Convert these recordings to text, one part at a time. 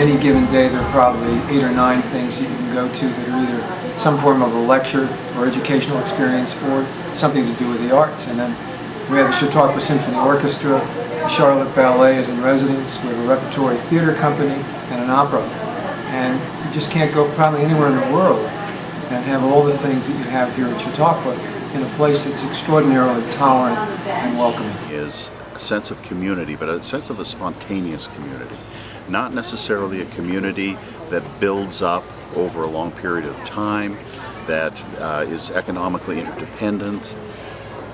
any given day there are probably 8 or 9 things that you can go to that are either some form of a lecture or educational experience or something to do with the arts. And then we have the Chautauqua Symphony Orchestra, the Charlotte Ballet is in residence, we have a repertory theater company and an opera. And you just can't go probably anywhere in the world and have all the things that you have here in Chautauqua in a place that's extraordinarily tolerant and welcoming. Is a sense of community, but a sense of a spontaneous community. Not necessarily a community that builds up over a long period of time, that is economically interdependent,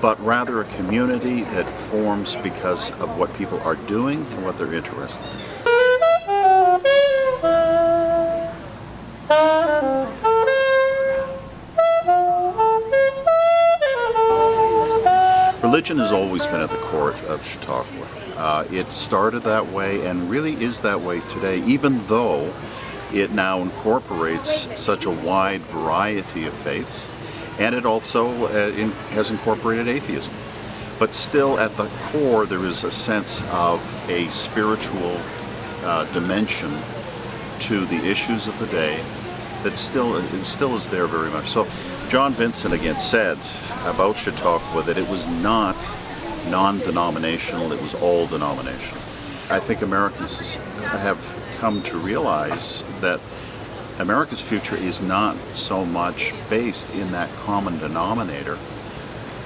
but rather a community that forms because of what people are doing and what they're interested in. Religion has always been at the core of Chautauqua. It started that way and really is that way today, even though it now incorporates such a wide variety of faiths, and it also has incorporated atheism. But still at the core there is a sense of a spiritual dimension to the issues of the day that still is there very much. So John Vincent again said about Chautauqua that it was not non-denominational, it was all denominational. I think Americans have come to realize that America's future is not so much based in that common denominator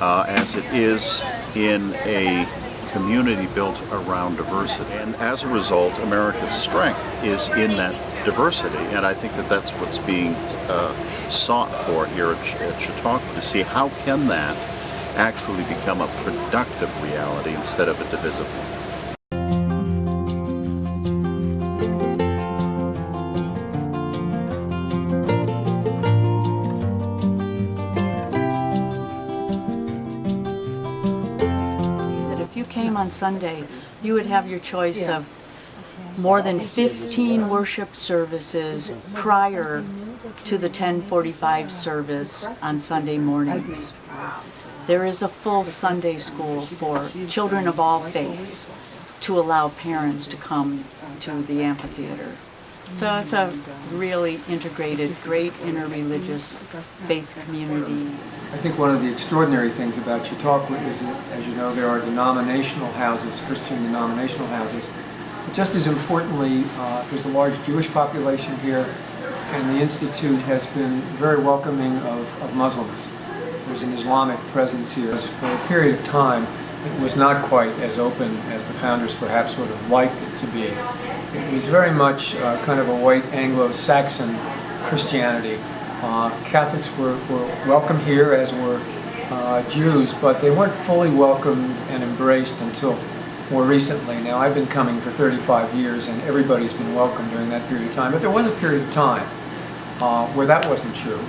as it is in a community built around diversity. And as a result, America's strength is in that diversity. And I think that that's what's being sought for here at Chautauqua, to see how can that actually become a productive reality instead of a divisive one. If you came on Sunday, you would have your choice of more than 15 worship services prior to the 10:45 service on Sunday mornings. There is a full Sunday school for children of all faiths to allow parents to come to the amphitheater. So it's a really integrated, great interreligious faith community. I think one of the extraordinary things about Chautauqua is that, as you know, there are denominational houses, Christian denominational houses. But just as importantly, there's a large Jewish population here, and the Institute has been very welcoming of Muslims. There's an Islamic presence here. For a period of time, it was not quite as open as the founders perhaps would have liked it to be. It was very much kind of a white Anglo-Saxon Christianity. Catholics were welcome here, as were Jews, but they weren't fully welcomed and embraced until more recently. Now, I've been coming for 35 years, and everybody's been welcome during that period of time, but there was a period of time where that wasn't true.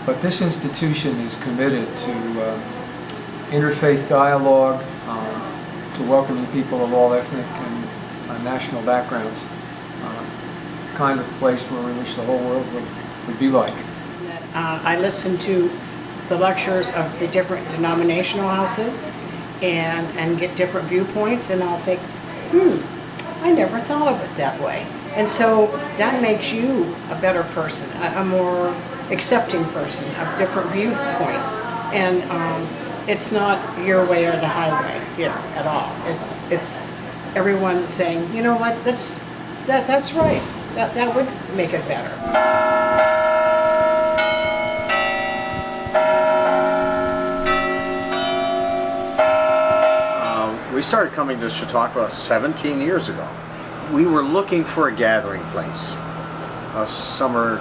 But this institution is committed to interfaith dialogue, to welcoming people of all ethnic and national backgrounds. It's the kind of place where we wish the whole world would be like. I listen to the lectures of the different denominational houses and get different viewpoints, and I'll think, I never thought of it that way. And so that makes you a better person, a more accepting person of different viewpoints. And it's not your way or the highway here at all. It's everyone saying, you know what, that's right. That would make it better. We started coming to Chautauqua 17 years ago. We were looking for a gathering place, a summer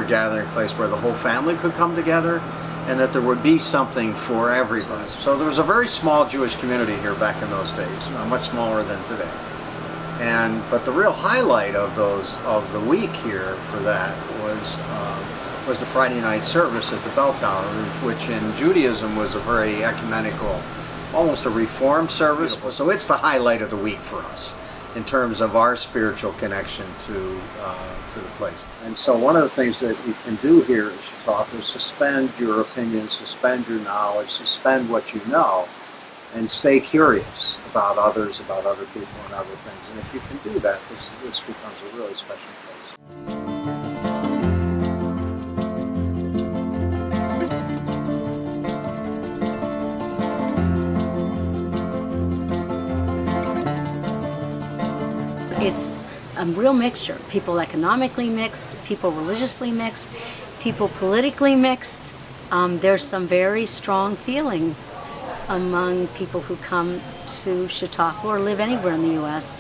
gathering place where the whole family could come together, and that there would be something for everybody. So there was a very small Jewish community here back in those days, much smaller than today. But the real highlight of the week here for that was the Friday night service at the Bell Tower, which in Judaism was a very ecumenical, almost a reformed service. So it's the highlight of the week for us in terms of our spiritual connection to the place. And so one of the things that you can do here at Chautauqua is suspend your opinions, suspend your knowledge, suspend what you know, and stay curious about others, about other people and other things. And if you can do that, this becomes a really special place. It's a real mixture. People economically mixed, people religiously mixed, people politically mixed. There's some very strong feelings among people who come to Chautauqua or live anywhere in the U.S.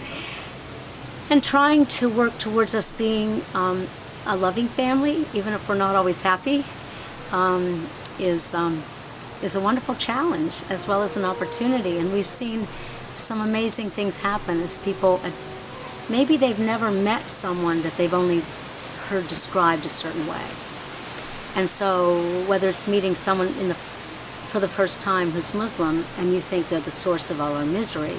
and trying to work towards us being a loving family, even if we're not always happy, is a wonderful challenge as well as an opportunity. And we've seen some amazing things happen as people, maybe they've never met someone that they've only heard described a certain way. And so whether it's meeting someone for the first time who's Muslim and you think they're the source of all our misery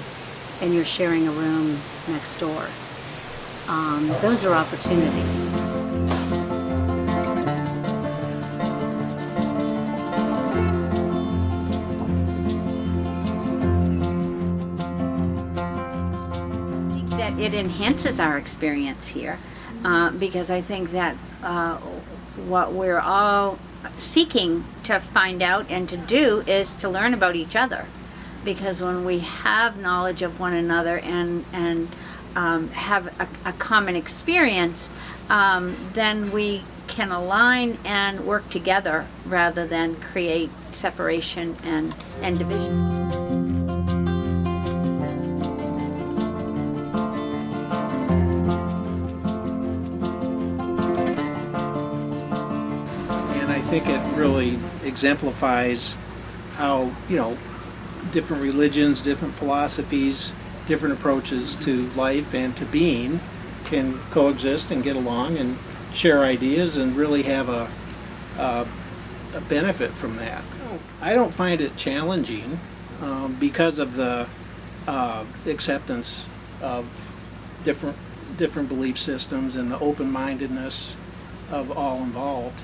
and you're sharing a room next door, those are opportunities. It enhances our experience here because I think that what we're all seeking to find out and to do is to learn about each other, because when we have knowledge of one another and have a common experience, then we can align and work together rather than create separation and division. I think it really exemplifies how, different religions, different philosophies, different approaches to life and to being can coexist and get along and share ideas and really have a benefit from that. I don't find it challenging because of the acceptance of different belief systems and the open-mindedness of all involved.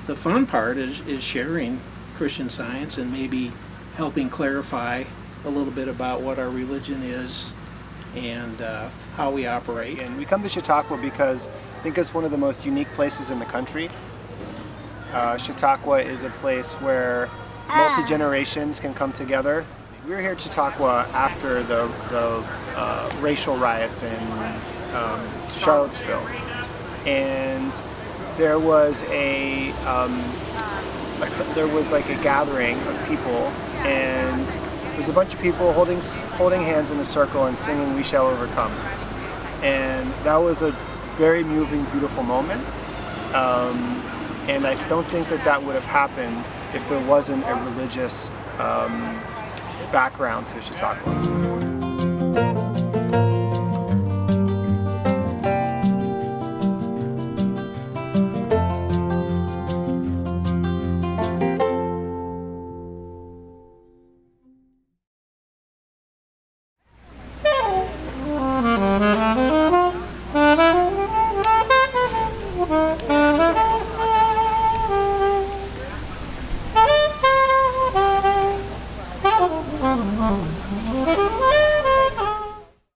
The fun part is sharing Christian Science and maybe helping clarify a little bit about what our religion is and how we operate. And we come to Chautauqua because I think it's one of the most unique places in the country. Chautauqua is a place where multi-generations can come together. We were here at Chautauqua after the racial riots in Charlottesville, and there was like a gathering of people, and there's a bunch of people holding hands in a circle and singing "We Shall Overcome," and that was a very moving, beautiful moment. And I don't think that would have happened if there wasn't a religious background to Chautauqua.